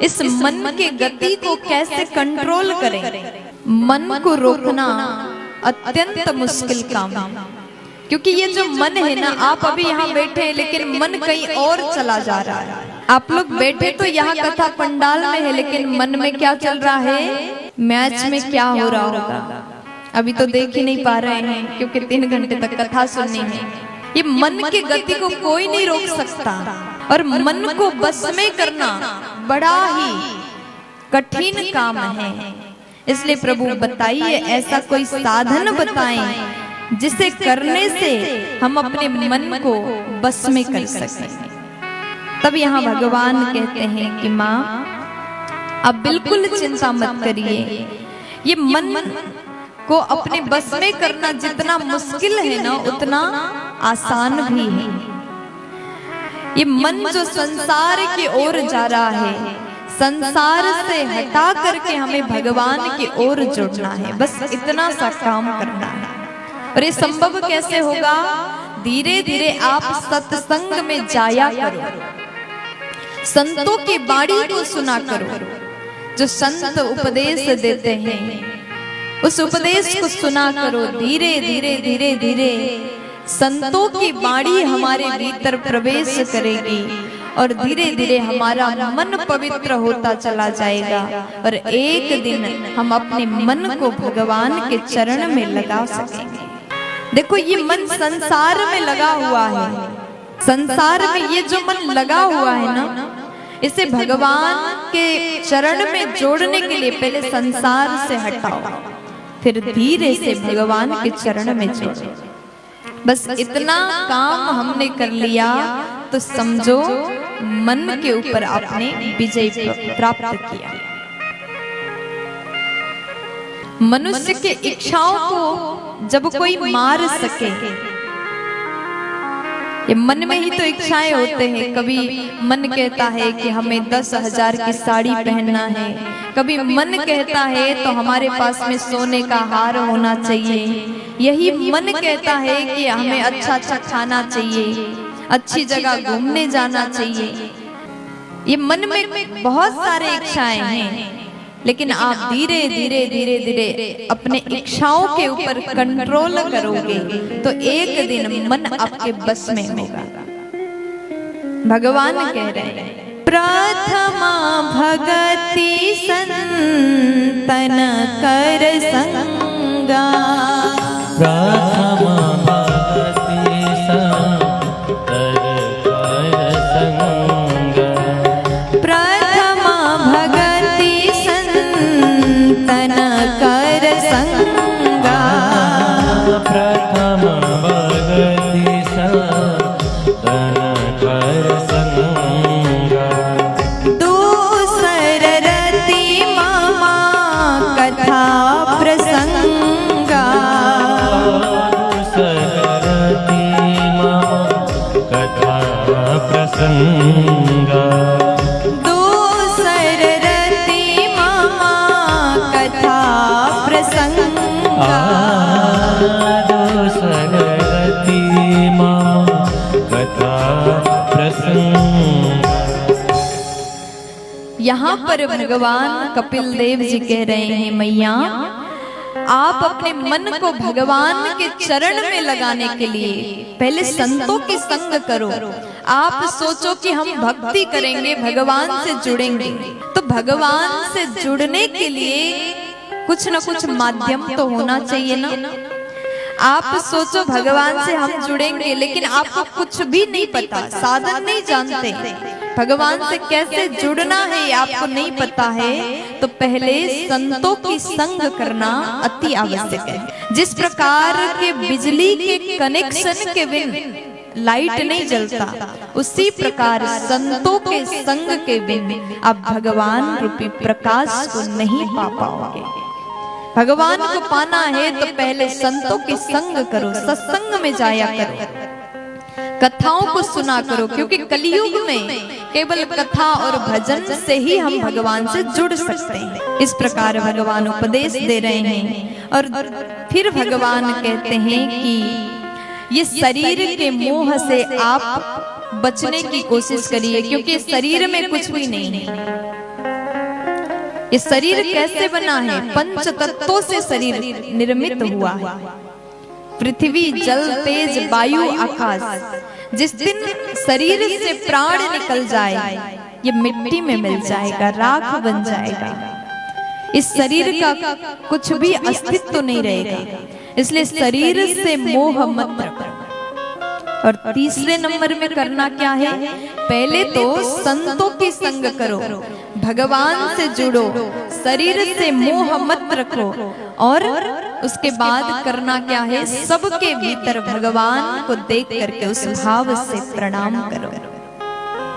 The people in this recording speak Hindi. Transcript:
इस मन के गति को कैसे कंट्रोल करें। मन को रोकना अत्यंत मुश्किल काम है, क्योंकि ये जो मन है ना, आप अभी यहाँ बैठे हैं लेकिन मन कहीं और चला जा रहा है। आप लोग बैठे तो यहाँ कथा पंडाल में है, लेकिन मन में क्या चल रहा है, मैच में क्या हो रहा होगा अभी तो देख ही नहीं पा रहे हैं, क्योंकि 3 घंटे तक कथा सुननी है। ये मन की गति को कोई नहीं रोक सकता, और मन को बस में करना बड़ा ही कठिन काम है। इसलिए प्रभु बताइए ऐसा कोई साधन बताएं जिसे करने से हम अपने मन को बस में कर सकें। तब यहाँ भगवान कहते हैं कि माँ अब बिल्कुल चिंता मत करिए, ये मन को अपने बस में करना जितना मुश्किल है ना, उतना आसान भी है। ये मन जो संसार की ओर जा रहा है, संसार से हटा करके हमें भगवान की ओर जुड़ना है, बस इतना सा काम करना है। और ये संभव कैसे होगा, धीरे धीरे आप सत्संग में जाया करो, संतों की बाणी को सुना करो, जो संत उपदेश देते हैं उस उपदेश को सुना करो। धीरे धीरे धीरे धीरे संतों की बाणी हमारे भीतर प्रवेश करेगी, और धीरे धीरे हमारा मन पवित्र होता चला जाएगा, और एक दिन हम अपने मन को भगवान के चरण में लगा सकेंगे। देखो ये मन संसार में लगा हुआ है, संसार में ये जो मन लगा हुआ है ना, इसे भगवान के चरण में जोड़ने के लिए पहले संसार से हटाओ, फिर धीरे से भगवान के चरण में जोड़ो। बस इतना काम हमने कर लिया तो समझो मन के ऊपर आपने विजय प्राप्त किया। मनुष्य के इच्छाओं को जब कोई मार सके, ये मन में ही तो इच्छाएं होते हैं। कभी मन कहता है कि हमें 10,000 की साड़ी पहनना है, कभी मन कहता है तो हमारे पास में सोने का हार होना चाहिए, यही मन कहता है कि हमें अच्छा अच्छा खाना चाहिए, अच्छी जगह घूमने जाना चाहिए। ये मन में बहुत सारे इच्छाएं हैं, लेकिन आप धीरे धीरे धीरे धीरे अपने इच्छाओं के ऊपर कंट्रोल करोगे तो एक दिन मन आपके बस में होगा। भगवान कह रहे हैं प्रथमा भगति संतन कर संगा, प्रथमा भगति संतन कर संगा, प्रथमा भगति संतन कर संगा, प्रथमा भगति संतन कर संगा, दूसर रति मामा कथा प्रसंगा, सररति मम कथा प्रसंगा, दूसर रति मामा कथा प्रसंगा, सररति मम कथा प्रसंगा। यहाँ पर भगवान कपिल देव जी कह रहे हैं मैया आप अपने मन को भगवान के चरण में लगाने के लिए पहले संतों की संग करो। आप सोचो कि हम भक्ति करेंगे, भगवान से जुड़ेंगे, तो भगवान से जुड़ने के लिए कुछ न कुछ माध्यम तो होना चाहिए ना। आप सोचो भगवान से हम जुड़ेंगे, लेकिन आपको कुछ भी नहीं पता, साधन नहीं जानते, भगवान से कैसे जुड़ना है आपको नहीं पता है, तो पहले संतों की संग करना अति आवश्यक है। जिस प्रकार के बिजली के कनेक्शन के बिन लाइट नहीं जलता, उसी प्रकार संतों के संग के बिन आप भगवान रूपी प्रकाश को नहीं पा पाओगे। भगवान को पाना है तो पहले संतों के संग करो, सत्संग में जाया करो, कथाओं को सुना करो, क्योंकि कलयुग में केवल कथा और भजन से ही हम भगवान से जुड़ सकते हैं। इस प्रकार भगवान उपदेश दे रहे हैं। और फिर भगवान कहते हैं कि ये शरीर के मोह से आप बचने की कोशिश करिए, क्योंकि शरीर में कुछ भी नहीं है। ये शरीर कैसे बना है? पंच तत्वों से शरीर निर्मित हुआ है। पृथ्वी, जल, तेज, वायु, आकाश। जिस दिन शरीर से प्राण निकल जाए ये मिट्टी में मिल जाएगा, राख बन जाएगा। इस शरीर का कुछ भी अस्तित्व नहीं रहेगा। इसलिए शरीर से मोह मत रखो। और तीसरे नंबर में करना क्या है? पहले तो संतों की संग करो, भगवान से जुड़ो, शरीर से मोह मत रखो। और उसके बाद करना क्या है? सबके भीतर भगवान को देख करके उस भाव से प्रणाम करो।